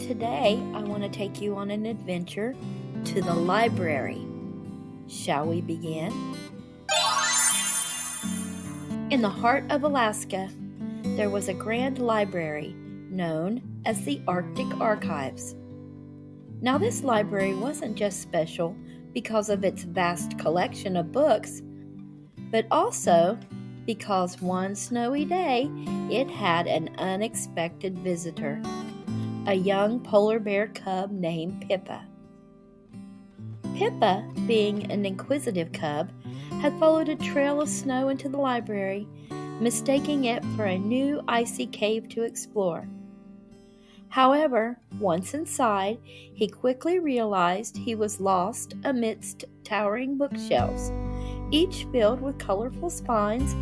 Today, I want to take you on an adventure to the library. Shall we begin? In the heart of Alaska, there was a grand library known as the Arctic Archives. Now, this library wasn't just special because of its vast collection of books, but also because one snowy day it had an unexpected visitor, a young polar bear cub named Pippa. Pippa, being an inquisitive cub, had followed a trail of snow into the library, mistaking it for a new icy cave to explore. However, once inside, he quickly realized he was lost amidst towering bookshelves, each filled with colorful spines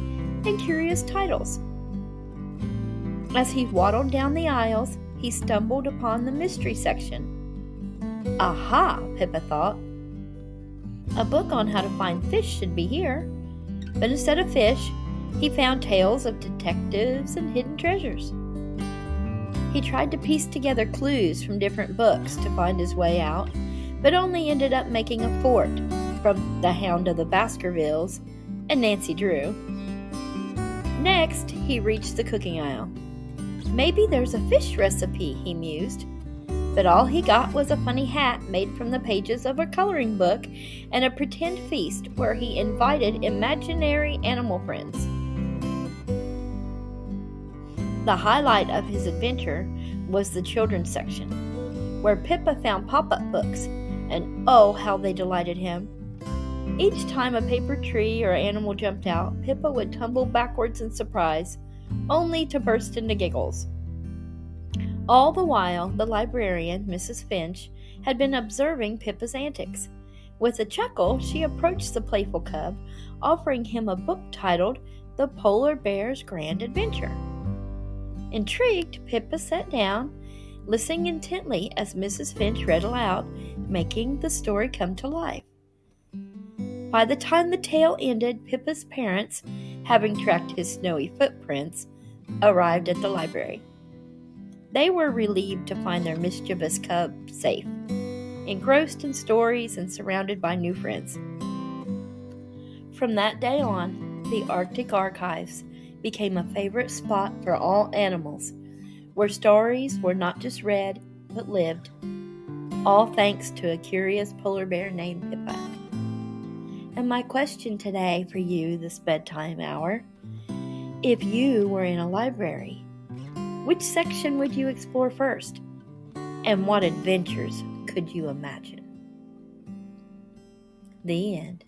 and curious titles. As he waddled down the aisles, he stumbled upon the mystery section. Aha, Pippa thought. A book on how to find fish should be here. But instead of fish, he found tales of detectives and hidden treasures. He tried to piece together clues from different books to find his way out, but only ended up making a fort from The Hound of the Baskervilles and Nancy Drew. Next, he reached the cooking aisle. Maybe there's a fish recipe, he mused, but all he got was a funny hat made from the pages of a coloring book and a pretend feast where he invited imaginary animal friends. The highlight of his adventure was the children's section, where Pippa found pop-up books, and oh, how they delighted him. Each time a paper tree or animal jumped out, Pippa would tumble backwards in surprise, only to burst into giggles. All the while, the librarian, Mrs. Finch, had been observing Pippa's antics. With a chuckle, she approached the playful cub, offering him a book titled The Polar Bear's Grand Adventure. Intrigued, Pippa sat down, listening intently as Mrs. Finch read aloud, making the story come to life. By the time the tale ended, Pippa's parents, having tracked his snowy footprints, arrived at the library. They were relieved to find their mischievous cub safe, engrossed in stories and surrounded by new friends. From that day on, the Arctic Archives became a favorite spot for all animals, where stories were not just read, but lived, all thanks to a curious polar bear named Pippa. And my question today for you this bedtime hour, if you were in a library, which section would you explore first? And what adventures could you imagine? The end.